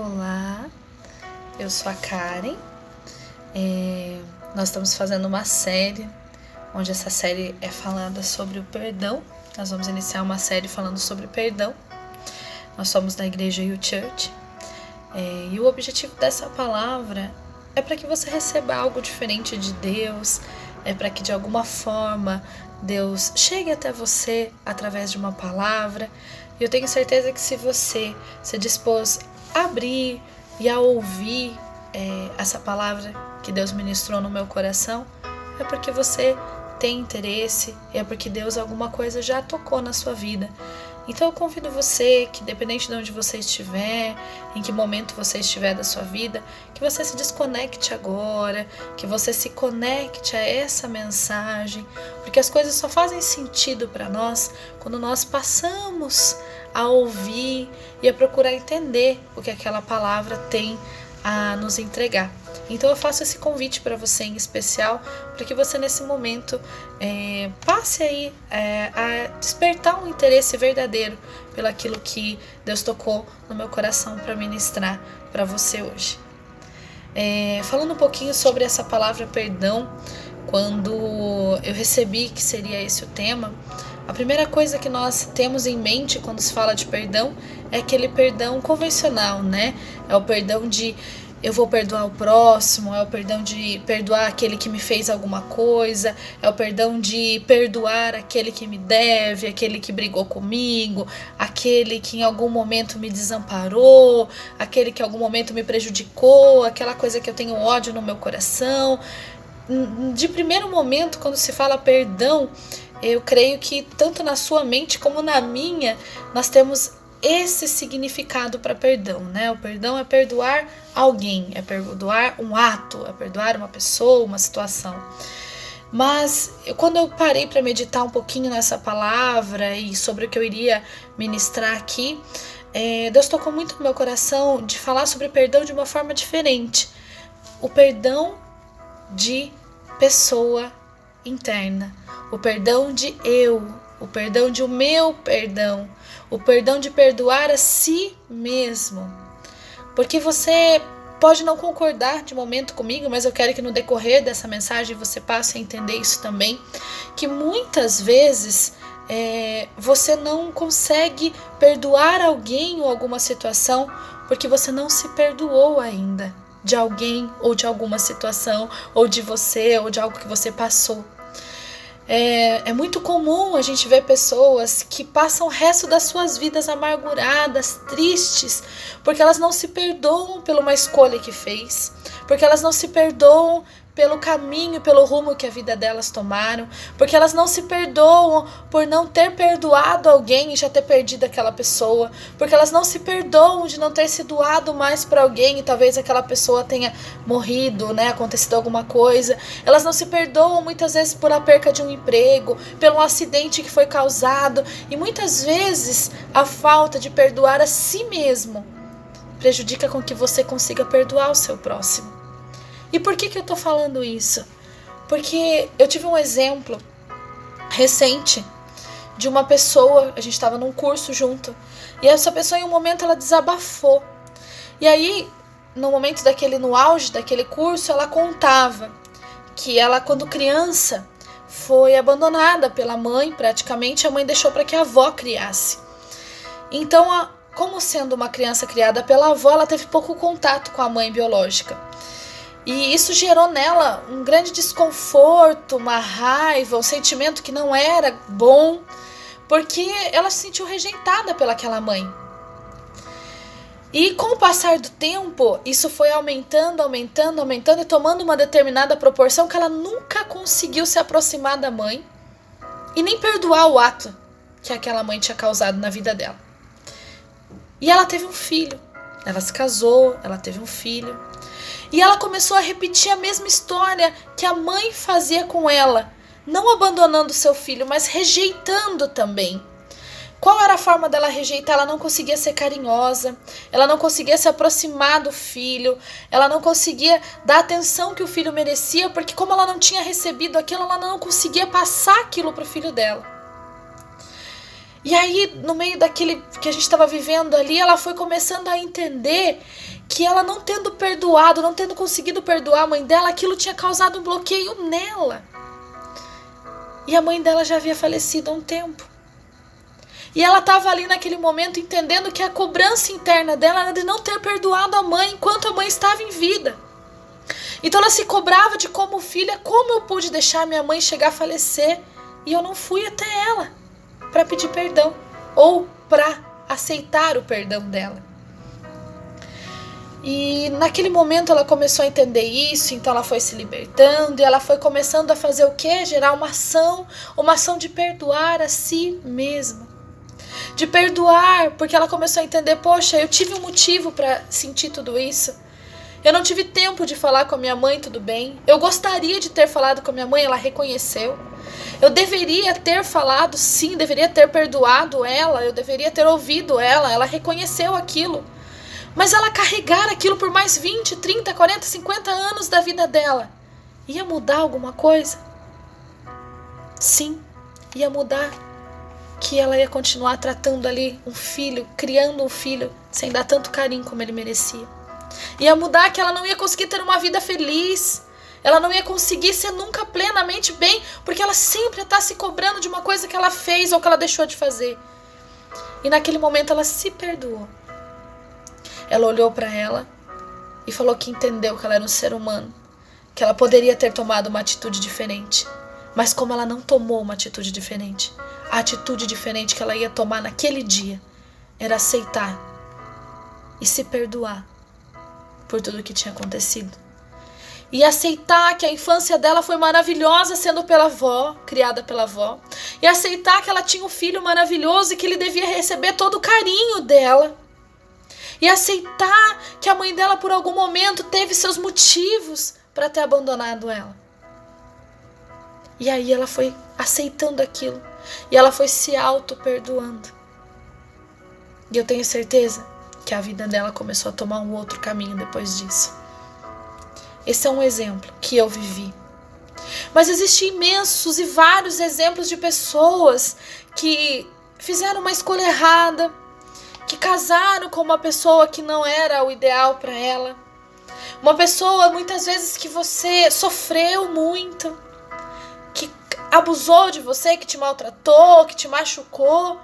Olá, eu sou a Karen. Nós estamos fazendo uma série, onde essa série é falada sobre o perdão. Nós vamos iniciar uma série falando sobre perdão. Nós somos da igreja U Church. E o objetivo dessa palavra é para que você receba algo diferente de Deus, é para que de alguma forma Deus chegue até você através de uma palavra. E eu tenho certeza que se você se dispôs a abrir e a ouvir essa palavra que Deus ministrou no meu coração, é porque você tem interesse, é porque Deus alguma coisa já tocou na sua vida. Então eu convido você que, dependente de onde você estiver, em que momento você estiver da sua vida, que você se desconecte agora, que você se conecte a essa mensagem, porque as coisas só fazem sentido para nós quando nós passamos a ouvir e a procurar entender o que aquela palavra tem a nos entregar. Então eu faço esse convite para você em especial, para que você nesse momento passe aí a despertar um interesse verdadeiro pelo aquilo que Deus tocou no meu coração para ministrar para você hoje. Falando um pouquinho sobre essa palavra perdão, quando eu recebi que seria esse o tema, a primeira coisa que nós temos em mente quando se fala de perdão é aquele perdão convencional, né? É o perdão de eu vou perdoar o próximo, é o perdão de perdoar aquele que me fez alguma coisa, é o perdão de perdoar aquele que me deve, aquele que brigou comigo, aquele que em algum momento me desamparou, aquele que em algum momento me prejudicou, aquela coisa que eu tenho ódio no meu coração. De primeiro momento, quando se fala perdão, eu creio que tanto na sua mente como na minha, nós temos esse significado para perdão, né? O perdão é perdoar alguém, é perdoar um ato, é perdoar uma pessoa, uma situação. Mas quando eu parei para meditar um pouquinho nessa palavra e sobre o que eu iria ministrar aqui, Deus tocou muito no meu coração de falar sobre perdão de uma forma diferente. O perdão de pessoa interna, o perdão de eu, o perdão de o meu perdão, o perdão de perdoar a si mesmo. Porque você pode não concordar de momento comigo, mas eu quero que no decorrer dessa mensagem você passe a entender isso também, que muitas vezes você não consegue perdoar alguém ou alguma situação porque você não se perdoou ainda de alguém ou de alguma situação, ou de você, ou de algo que você passou. É muito comum a gente ver pessoas que passam o resto das suas vidas amarguradas, tristes, porque elas não se perdoam por uma escolha que fez, porque elas não se perdoam pelo caminho, pelo rumo que a vida delas tomaram, porque elas não se perdoam por não ter perdoado alguém e já ter perdido aquela pessoa, porque elas não se perdoam de não ter se doado mais para alguém e talvez aquela pessoa tenha morrido, né, acontecido alguma coisa. Elas não se perdoam muitas vezes por a perca de um emprego, pelo acidente que foi causado, e muitas vezes a falta de perdoar a si mesmo prejudica com que você consiga perdoar o seu próximo. E por que eu tô falando isso? Porque eu tive um exemplo recente de uma pessoa, a gente estava num curso junto, e essa pessoa em um momento ela desabafou. E aí, no auge daquele curso, ela contava que ela, quando criança, foi abandonada pela mãe, praticamente, a mãe deixou para que a avó criasse. Então, como sendo uma criança criada pela avó, ela teve pouco contato com a mãe biológica. E isso gerou nela um grande desconforto, uma raiva, um sentimento que não era bom, porque ela se sentiu rejeitada pelaquela mãe. E com o passar do tempo, isso foi aumentando e tomando uma determinada proporção que ela nunca conseguiu se aproximar da mãe e nem perdoar o ato que aquela mãe tinha causado na vida dela. E ela teve um filho, ela se casou, ela teve um filho. E ela começou a repetir a mesma história que a mãe fazia com ela, não abandonando seu filho, mas rejeitando também. Qual era a forma dela rejeitar? Ela não conseguia ser carinhosa, ela não conseguia se aproximar do filho, ela não conseguia dar a atenção que o filho merecia, porque como ela não tinha recebido aquilo, ela não conseguia passar aquilo para o filho dela. E aí, no meio daquele que a gente estava vivendo ali, ela foi começando a entender que ela não tendo perdoado, não tendo conseguido perdoar a mãe dela, aquilo tinha causado um bloqueio nela. E a mãe dela já havia falecido há um tempo. E ela estava ali naquele momento entendendo que a cobrança interna dela era de não ter perdoado a mãe enquanto a mãe estava em vida. Então ela se cobrava de como filha, como eu pude deixar minha mãe chegar a falecer e eu não fui até ela para pedir perdão ou para aceitar o perdão dela. E naquele momento ela começou a entender isso, então ela foi se libertando e ela foi começando a fazer o quê? Gerar uma ação de perdoar a si mesma. De perdoar, porque ela começou a entender, poxa, eu tive um motivo para sentir tudo isso. Eu não tive tempo de falar com a minha mãe, tudo bem. Eu gostaria de ter falado com a minha mãe, ela reconheceu. Eu deveria ter falado, sim, deveria ter perdoado ela, eu deveria ter ouvido ela reconheceu aquilo. Mas ela carregar aquilo por mais 20, 30, 40, 50 anos da vida dela, ia mudar alguma coisa? Sim, ia mudar. Que ela ia continuar tratando ali um filho, criando um filho, sem dar tanto carinho como ele merecia. Ia mudar que ela não ia conseguir ter uma vida feliz. Ela não ia conseguir ser nunca plenamente bem, porque ela sempre está se cobrando de uma coisa que ela fez ou que ela deixou de fazer. E naquele momento ela se perdoou. Ela olhou para ela e falou que entendeu que ela era um ser humano, que ela poderia ter tomado uma atitude diferente. Mas como ela não tomou uma atitude diferente, a atitude diferente que ela ia tomar naquele dia era aceitar e se perdoar por tudo que tinha acontecido. E aceitar que a infância dela foi maravilhosa sendo pela avó, criada pela avó. E aceitar que ela tinha um filho maravilhoso e que ele devia receber todo o carinho dela. E aceitar que a mãe dela por algum momento teve seus motivos para ter abandonado ela. E aí ela foi aceitando aquilo. E ela foi se auto-perdoando. E eu tenho certeza que a vida dela começou a tomar um outro caminho depois disso. Esse é um exemplo que eu vivi. Mas existem imensos e vários exemplos de pessoas que fizeram uma escolha errada, que casaram com uma pessoa que não era o ideal para ela. Uma pessoa, muitas vezes, que você sofreu muito, que abusou de você, que te maltratou, que te machucou.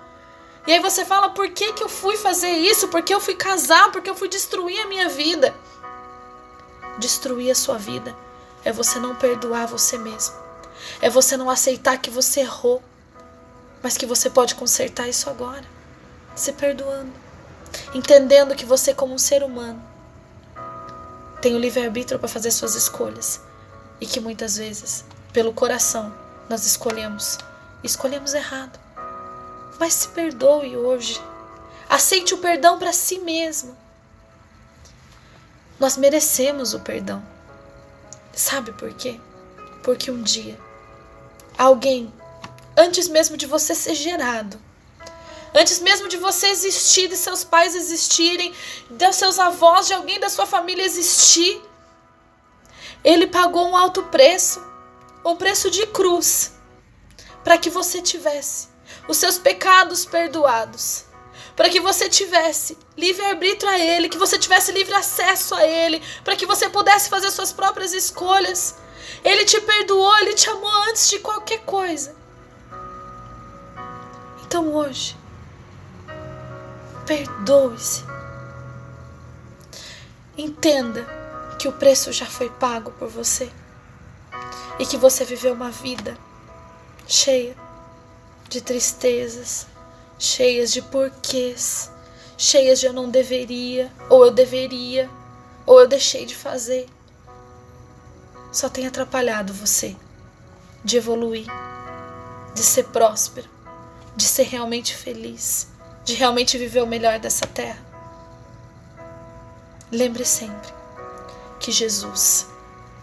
E aí você fala, por que eu fui fazer isso? Por que eu fui casar? Por que eu fui destruir a minha vida? Destruir a sua vida é você não perdoar você mesmo. É você não aceitar que você errou, mas que você pode consertar isso agora, se perdoando, entendendo que você, como um ser humano, tem o livre-arbítrio para fazer suas escolhas e que muitas vezes, pelo coração, nós escolhemos errado. Mas se perdoe hoje. Aceite o perdão para si mesmo. Nós merecemos o perdão. Sabe por quê? Porque um dia, alguém, antes mesmo de você ser gerado, antes mesmo de você existir, de seus pais existirem, de seus avós, de alguém da sua família existir, ele pagou um alto preço, um preço de cruz, para que você tivesse os seus pecados perdoados, para que você tivesse livre-arbítrio a Ele, que você tivesse livre acesso a Ele, para que você pudesse fazer suas próprias escolhas. Ele te perdoou, Ele te amou antes de qualquer coisa. Então hoje, perdoe-se. Entenda que o preço já foi pago por você e que você viveu uma vida cheia de tristezas, cheias de porquês, cheias de eu não deveria, ou eu deveria, ou eu deixei de fazer. Só tem atrapalhado você de evoluir, de ser próspero, de ser realmente feliz, de realmente viver o melhor dessa terra. Lembre sempre que Jesus,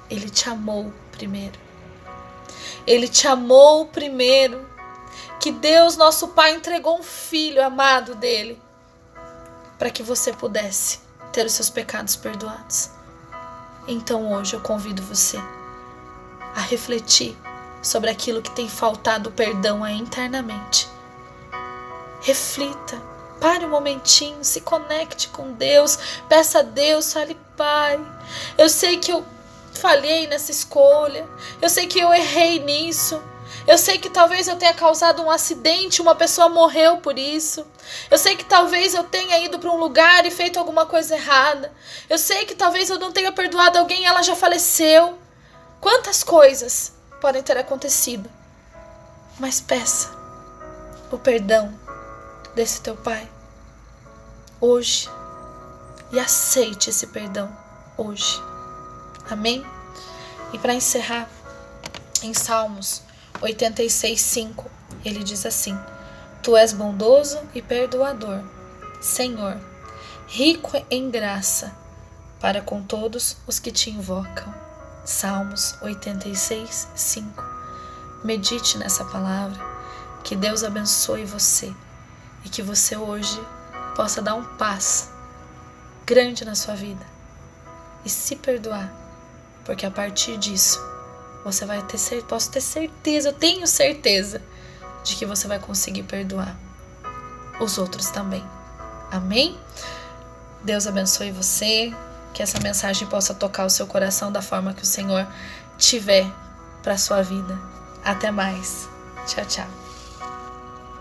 Ele te amou primeiro. Ele te amou primeiro. Que Deus, nosso Pai, entregou um filho amado dele para que você pudesse ter os seus pecados perdoados. Então hoje eu convido você a refletir sobre aquilo que tem faltado perdão aí internamente reflita, pare um momentinho, se conecte com Deus, peça a Deus, fale: Pai, eu sei que eu falhei nessa escolha, eu sei que eu errei nisso, eu sei que talvez eu tenha causado um acidente, uma pessoa morreu por isso, eu sei que talvez eu tenha ido para um lugar e feito alguma coisa errada, eu sei que talvez eu não tenha perdoado alguém e ela já faleceu. Quantas coisas podem ter acontecido, mas peça o perdão desse teu pai hoje e aceite esse perdão hoje. Amém? E para encerrar, em Salmos 86:5, ele diz assim: Tu és bondoso e perdoador, Senhor, rico em graça para com todos os que te invocam. Salmos 86:5. Medite nessa palavra, que Deus abençoe você e que você hoje possa dar um passo grande na sua vida e se perdoar, porque a partir disso você vai ter, posso ter certeza, eu tenho certeza de que você vai conseguir perdoar os outros também. Amém? Deus abençoe você, que essa mensagem possa tocar o seu coração da forma que o Senhor tiver para a sua vida. Até mais. Tchau, tchau.